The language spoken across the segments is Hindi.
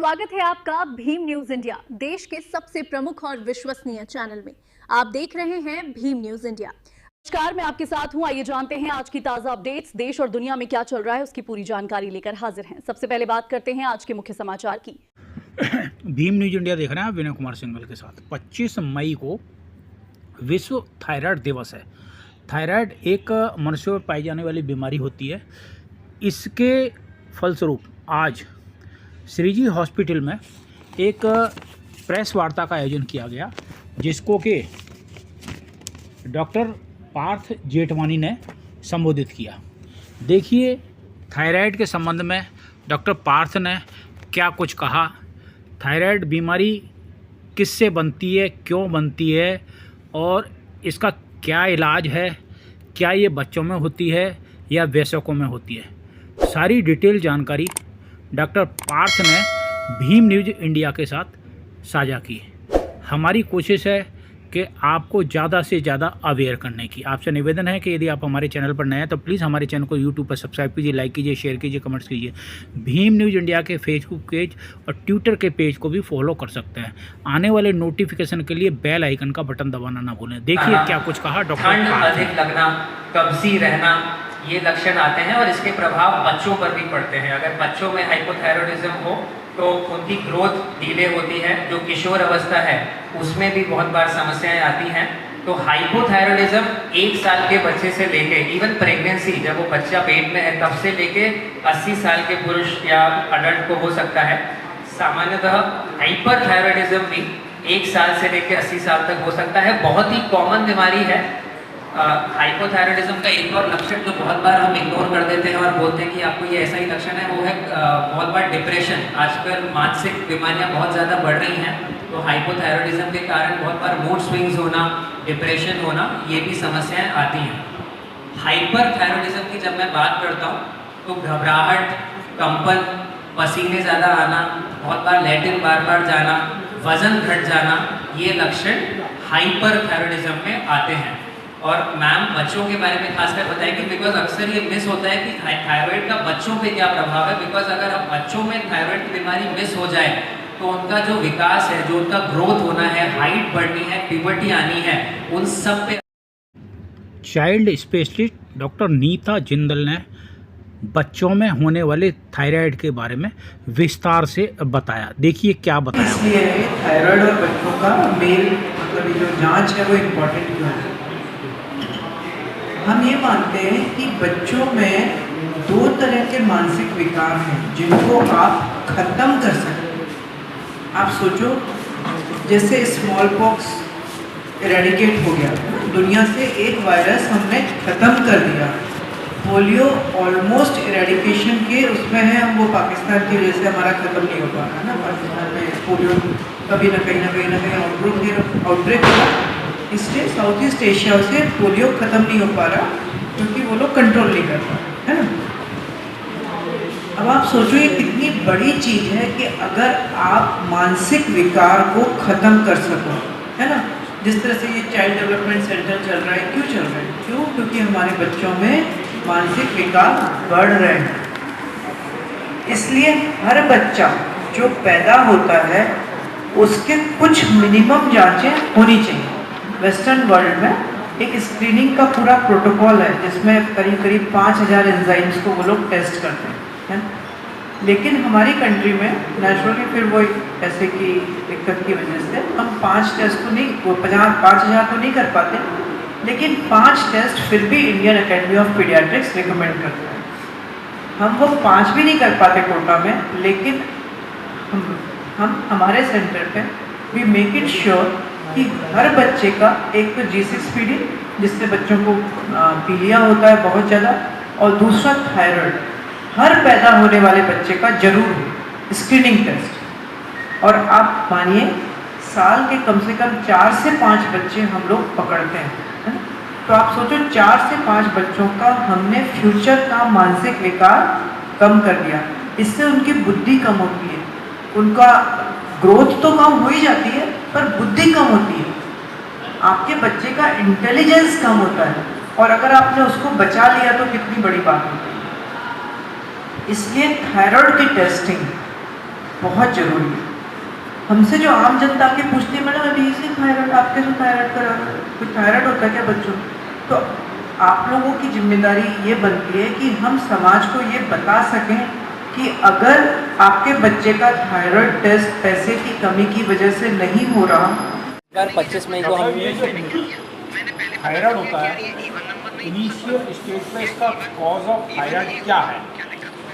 स्वागत है आपका भीम न्यूज इंडिया, देश के सबसे प्रमुख और विश्वसनीय चैनल में। आप देख रहे हैं भीम न्यूज इंडिया। नमस्कार, मैं आपके साथ हूं। आइए जानते हैं आज की ताजा अपडेट्स। देश और दुनिया में क्या चल रहा है उसकी पूरी जानकारी लेकर हाजिर हैं। सबसे पहले बात करते हैं आज के मुख्य समाचार की। भीम न्यूज इंडिया देख रहे हैं आप विनय कुमार सिंघल के साथ। 25 मई को विश्व थायराइड दिवस है। थायराइड एक मनुष्य में पाई जाने वाली बीमारी होती है। इसके फलस्वरूप आज श्रीजी हॉस्पिटल में एक प्रेस वार्ता का आयोजन किया गया, जिसको कि डॉक्टर पार्थ जेठवानी ने संबोधित किया। देखिए थायराइड के संबंध में डॉक्टर पार्थ ने क्या कुछ कहा, थायराइड बीमारी किससे बनती है, क्यों बनती है और इसका क्या इलाज है, क्या ये बच्चों में होती है या वयस्कों में होती है। सारी डिटेल जानकारी डॉक्टर पार्थ ने भीम न्यूज इंडिया के साथ साझा की। हमारी कोशिश है कि आपको ज़्यादा से ज़्यादा अवेयर करने की। आपसे निवेदन है कि यदि आप हमारे चैनल पर नए हैं तो प्लीज़ हमारे चैनल को यूट्यूब पर सब्सक्राइब कीजिए, लाइक कीजिए, शेयर कीजिए, कमेंट्स कीजिए। भीम न्यूज़ इंडिया के फेसबुक पेज और ट्विटर के पेज को भी फॉलो कर सकते हैं। आने वाले नोटिफिकेशन के लिए बेल आइकन का बटन दबाना ना भूलें। देखिए क्या कुछ कहा डॉक्टर। ठंड अधिक लगना, कब्जी रहना, ये लक्षण आते हैं और इसके प्रभाव बच्चों पर भी पड़ते हैं। अगर बच्चों में हाइपोथायरॉयडिज्म हो तो उनकी ग्रोथ डिले होती है। जो किशोर अवस्था है उसमें भी बहुत बार समस्याएं आती हैं। तो हाइपोथायरॉयडिज्म 1 साल के बच्चे से लेके इवन प्रेगनेंसी, जब वो बच्चा पेट में है तब से लेके 80 साल के पुरुष या अडल्ट को हो सकता है। सामान्यतः हाइपरथायरॉयडिज्म भी 1 साल से लेके 80 साल तक हो सकता है। बहुत ही कॉमन बीमारी है। हाइपोथायरॉयडिज्म का एक और लक्षण जो बहुत बार हम इग्नोर कर देते हैं और बोलते हैं कि आपको ये ऐसा ही लक्षण है, वो है बहुत बार डिप्रेशन। आजकल मानसिक बीमारियां बहुत ज़्यादा बढ़ रही हैं, तो हाइपोथायरॉयडिज्म के कारण बहुत बार मूड स्विंग्स होना, डिप्रेशन होना, ये भी समस्याएं आती हैं। हाइपरथायरॉयडिज्म की जब मैं बात करता हूँ तो घबराहट, कंपन, पसीने ज़्यादा आना, बहुत बार लैट्रिन बार बार जाना, वजन घट जाना, ये लक्षण हाइपरथायरॉयडिज्म में आते हैं। और मैम बच्चों के बारे में खासकर बताएं कि बिकॉज अक्सर ये मिस होता है कि थायराइड का बच्चों पे क्या प्रभाव है। बिकॉज अगर अब बच्चों में थायराइड की बीमारी मिस हो जाए तो उनका जो विकास है, जो उनका ग्रोथ होना है, हाइट बढ़नी है, प्यूबर्टी आनी है, उन सब पे। Child specialist doctor Neeta Jindal ने बच्चों में होने वाले थायराइड के बारे में विस्तार से बताया। देखिए क्या बताया। इसलिए थायराइड और बच्चों का मेल मतलब जो जांच है वो इम्पोर्टेंट क्यों है। हम ये मानते हैं कि बच्चों में 2 तरह के मानसिक विकार हैं जिनको आप खत्म कर सकते हैं। आप सोचो, जैसे स्मॉल पॉक्स इरेडिकेट हो गया, दुनिया से एक वायरस हमने खत्म कर दिया। पोलियो ऑलमोस्ट इरेडिकेशन के उसमें है, हम वो पाकिस्तान की वजह से हमारा खत्म नहीं हो पा रहा ना। पाकिस्तान में पोलियो कभी ना कहीं आउटब्रेक हुआ, इसलिए साउथ ईस्ट एशिया से पोलियो खत्म नहीं हो पा रहा क्योंकि वो लोग कंट्रोल नहीं कर पा रहे, है ना। अब आप सोचो ये कितनी बड़ी चीज़ है कि अगर आप मानसिक विकार को ख़त्म कर सको, है ना। जिस तरह से ये चाइल्ड डेवलपमेंट सेंटर चल रहा है, क्यों चल रहा है? क्यों? क्योंकि हमारे बच्चों में मानसिक विकार बढ़ रहे हैं। इसलिए हर बच्चा जो पैदा होता है उसके कुछ मिनिमम जांचें होनी चाहिए। वेस्टर्न वर्ल्ड में एक स्क्रीनिंग का पूरा प्रोटोकॉल है जिसमें करीब 5000 एंजाइम्स को वो लोग टेस्ट करते हैं। लेकिन हमारी कंट्री में नेचुरली फिर वो ऐसे की दिक्कत की वजह से हम 5 टेस्ट तो नहीं, वो 5000 तो नहीं कर पाते, लेकिन 5 टेस्ट फिर भी Indian academy of paediatrics recommend करते हैं। हम वो 5 भी नहीं कर पाते कोटा में, लेकिन हम हमारे सेंटर पे वी मेक इट श्योर कि हर बच्चे का एक तो G6PD जिससे बच्चों को पीलिया होता है बहुत ज़्यादा, और दूसरा थायराइड हर पैदा होने वाले बच्चे का जरूर स्क्रीनिंग टेस्ट। और आप मानिए साल के कम से कम 4 से 5 बच्चे हम लोग पकड़ते हैं, है ना। तो आप सोचो 4 से 5 बच्चों का हमने फ्यूचर का मानसिक विकार कम कर दिया। इससे उनकी बुद्धि कम होती है, उनका ग्रोथ तो कम हो ही जाती है पर बुद्धि कम होती है, आपके बच्चे का इंटेलिजेंस कम होता है। और अगर आपने उसको बचा लिया तो कितनी बड़ी बात होती है। इसलिए थायराइड की टेस्टिंग बहुत ज़रूरी है। हमसे जो आम जनता के पूछते हैं, मैडम अभी से थायराइड, आप कैसे थायराइड करा, कुछ थायराइड होता है क्या बच्चों? तो आप लोगों की जिम्मेदारी ये बनती है कि हम समाज को ये बता सकें कि अगर आपके बच्चे का थायराइड टेस्ट पैसे की कमी की वजह से नहीं हो रहा, 25 मई को हम थायराइड होता है, इनिशियल स्टेज पे इसका कॉज ऑफ थायराइड क्या है?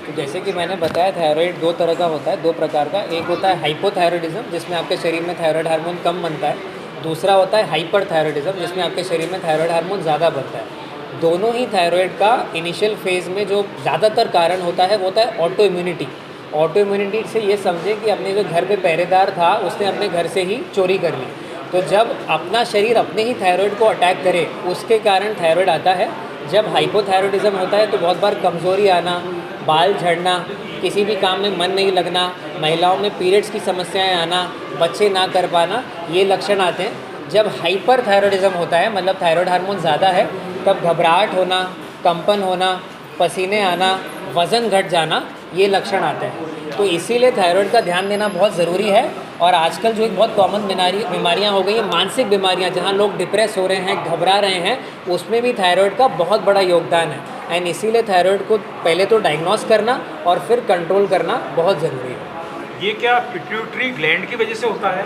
तो जैसे कि मैंने बताया, थायराइड दो तरह का होता है, दो प्रकार का। एक होता है हाइपोथायराइडिज्म, जिसमें आपके शरीर में थायराइड हार्मोन कम बनता है। दूसरा होता है हाइपरथायराइडिज्म, जिसमें आपके शरीर में थायराइड हार्मोन ज़्यादा बनता है। दोनों ही थायराइड का इनिशियल फेज़ में जो ज़्यादातर कारण होता है वो होता है ऑटो इम्यूनिटी। ऑटो इम्यूनिटी से ये समझे कि अपने जो घर पे पहरेदार था उसने अपने घर से ही चोरी कर ली। तो जब अपना शरीर अपने ही थायराइड को अटैक करे, उसके कारण थायराइड आता है। जब हाइपोथायराइडिज्म होता है तो बहुत बार कमज़ोरी आना, बाल झड़ना, किसी भी काम में मन नहीं लगना, महिलाओं में पीरियड्स की समस्याएं आना, बच्चे ना कर पाना, ये लक्षण आते हैं। जब हाइपरथायराइडिज्म होता है, मतलब थायराइड हार्मोन ज़्यादा है, तब घबराहट होना, कंपन होना, पसीने आना, वज़न घट जाना, ये लक्षण आते हैं। तो इसीलिए थायराइड का ध्यान देना बहुत ज़रूरी है। और आजकल जो एक बहुत कॉमन बीमारियां हो गई हैं, मानसिक बीमारियां, जहां लोग डिप्रेस हो रहे हैं, घबरा रहे हैं, उसमें भी थायराइड का बहुत बड़ा योगदान है। एंड इसीलिए थायराइड को पहले तो डायग्नोस करना और फिर कंट्रोल करना बहुत ज़रूरी है। ये क्या पिट्यूटरी ग्लैंड की वजह से होता है?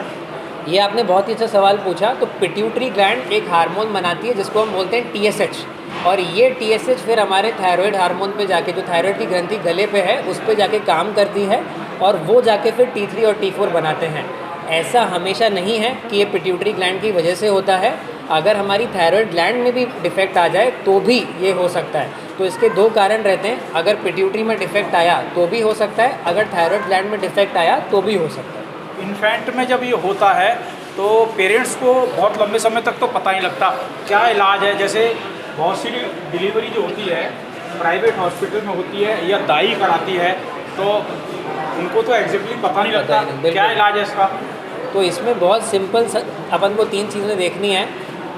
ये आपने बहुत ही अच्छा सवाल पूछा। तो पिट्यूटरी ग्लैंड एक हार्मोन बनाती है जिसको हम बोलते हैं TSH, और ये TSH फिर हमारे थायराइड हार्मोन पे जाके, जो थायराइड की ग्रंथि गले पे है, उस पे जाके काम करती है और वो जाके फिर T3 और T4 बनाते हैं। ऐसा हमेशा नहीं है कि ये पिट्यूटरी ग्लैंड की वजह से होता है। अगर हमारी थायराइड ग्लैंड में भी डिफेक्ट आ जाए तो भी ये हो सकता है। तो इसके दो कारण रहते हैं, अगर पिट्यूटरी में डिफेक्ट आया तो भी हो सकता है, अगर थायराइड ग्लैंड में डिफेक्ट आया तो भी हो सकता है। इन्फेंट में जब ये होता है तो पेरेंट्स को बहुत लंबे समय तक तो पता नहीं लगता क्या इलाज है। जैसे बहुत सी डिलीवरी जो होती है प्राइवेट हॉस्पिटल में होती है या दाई कराती है, तो उनको तो एग्जैक्टली पता नहीं लगता क्या इलाज है इसका। तो इसमें बहुत सिंपल अपन को 3 चीज़ें देखनी है।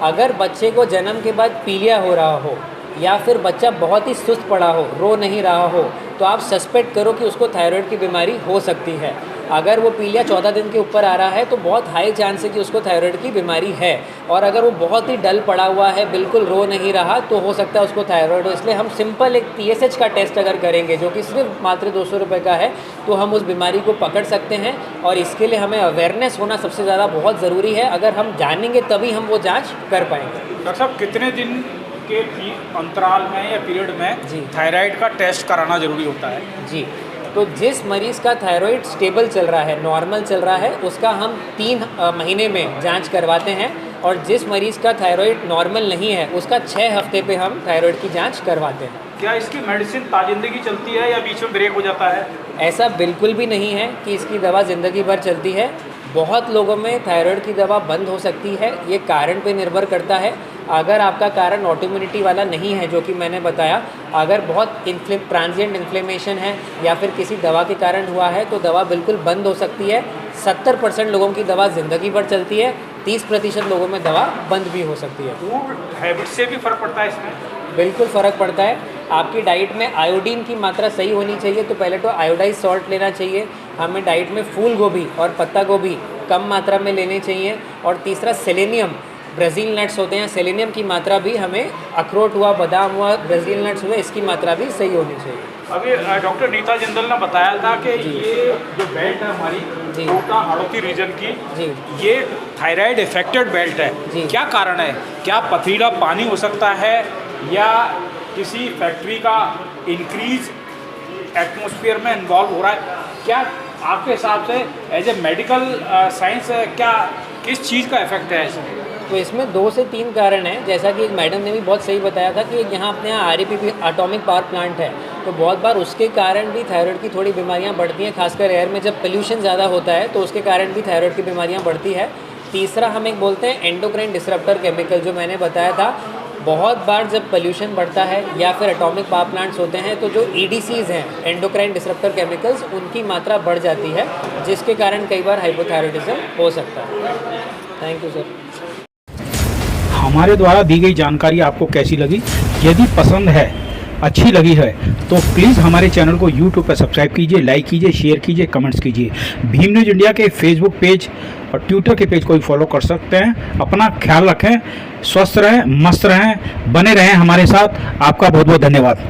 अगर बच्चे को जन्म के बाद पीलिया हो रहा हो या फिर बच्चा बहुत ही सुस्त पड़ा हो, रो नहीं रहा हो, तो आप सस्पेक्ट करो कि उसको थायराइड की बीमारी हो सकती है। अगर वो पीलिया 14 दिन के ऊपर आ रहा है तो बहुत हाई चांस है कि उसको थायराइड की बीमारी है। और अगर वो बहुत ही डल पड़ा हुआ है, बिल्कुल रो नहीं रहा, तो हो सकता है उसको थायराइड हो। इसलिए हम सिंपल एक TSH का टेस्ट अगर करेंगे, जो कि सिर्फ मात्र 200 रुपये का है, तो हम उस बीमारी को पकड़ सकते हैं। और इसके लिए हमें अवेयरनेस होना सबसे ज़्यादा बहुत ज़रूरी है। अगर हम जानेंगे तभी हम वो जाँच कर पाएंगे। डॉक्टर साहब, कितने दिन के अंतराल में या पीरियड में जी थायराइड का टेस्ट कराना ज़रूरी होता है? जी, तो जिस मरीज़ का थायराइड स्टेबल चल रहा है, नॉर्मल चल रहा है, उसका हम 3 महीने में जांच करवाते हैं। और जिस मरीज़ का थायराइड नॉर्मल नहीं है उसका 6 हफ्ते पे हम थायराइड की जांच करवाते हैं। क्या इसकी मेडिसिन ताजिंदगी चलती है या बीच में ब्रेक हो जाता है? ऐसा बिल्कुल भी नहीं है कि इसकी दवा ज़िंदगी भर चलती है। बहुत लोगों में थायराइड की दवा बंद हो सकती है, ये कारण पे निर्भर करता है। अगर आपका कारण ऑटोइम्यूनिटी वाला नहीं है, जो कि मैंने बताया, अगर बहुत ट्रांजिएंट इन्फ्लेमेशन है या फिर किसी दवा के कारण हुआ है, तो दवा बिल्कुल बंद हो सकती है। 70% लोगों की दवा ज़िंदगी भर चलती है, 30% लोगों में दवा बंद भी हो सकती है। फूड हैबिट से भी फ़र्क पड़ता है इसमें? बिल्कुल फ़र्क पड़ता है। आपकी डाइट में आयोडीन की मात्रा सही होनी चाहिए, तो पहले तो आयोडाइज सॉल्ट लेना चाहिए। हमें डाइट में फूल गोभी और पत्ता गोभी कम मात्रा में लेने चाहिए। और तीसरा सेलेनियम, ब्राज़ील नट्स होते हैं, सेलेनियम की मात्रा भी हमें, अखरोट हुआ, बादाम हुआ, ब्राज़ील नट्स हुए, इसकी मात्रा भी सही होनी चाहिए। अभी डॉक्टर नीता जिंदल ने बताया था कि ये जो बेल्ट है हमारी कोटा हाड़ौती रीजन की, ये थायराइड इफेक्टेड बेल्ट है। क्या कारण है? क्या पथरीला पानी हो सकता है या किसी फैक्ट्री का इंक्रीज एटमॉस्फेयर में इन्वॉल्व हो रहा है? क्या आपके हिसाब से एज ए मेडिकल साइंस क्या किस चीज़ का इफेक्ट है इसमें? तो इसमें 2 से 3 कारण हैं। जैसा कि एक मैडम ने भी बहुत सही बताया था कि यहाँ अपने यहाँ RAPP एटॉमिक पावर प्लांट है, तो बहुत बार उसके कारण भी थायराइड की थोड़ी बीमारियाँ बढ़ती हैं। खासकर एयर में जब पोल्यूशन ज़्यादा होता है तो उसके कारण भी थायराइड की बीमारियाँ बढ़ती है। तीसरा हम एक बोलते हैं एंडोक्राइन डिसरप्टर केमिकल, जो मैंने बताया था। बहुत बार जब पोल्यूशन बढ़ता है या फिर एटॉमिक पावर प्लांट्स होते हैं, तो जो EDCs हैं, एंडोक्राइन डिसरप्टर केमिकल्स, उनकी मात्रा बढ़ जाती है, जिसके कारण कई बार हाइपोथायराइडिज्म हो सकता है। Thank you sir. हमारे द्वारा दी गई जानकारी आपको कैसी लगी? यदि पसंद है अच्छी लगी है तो प्लीज़ हमारे चैनल को यूट्यूब पर सब्सक्राइब कीजिए, लाइक कीजिए, शेयर कीजिए, कमेंट्स कीजिए। भीम न्यूज़ इंडिया के फेसबुक पेज और ट्विटर के पेज को भी फॉलो कर सकते हैं। अपना ख्याल रखें, स्वस्थ रहें, मस्त रहें, बने रहें हमारे साथ। आपका बहुत बहुत धन्यवाद।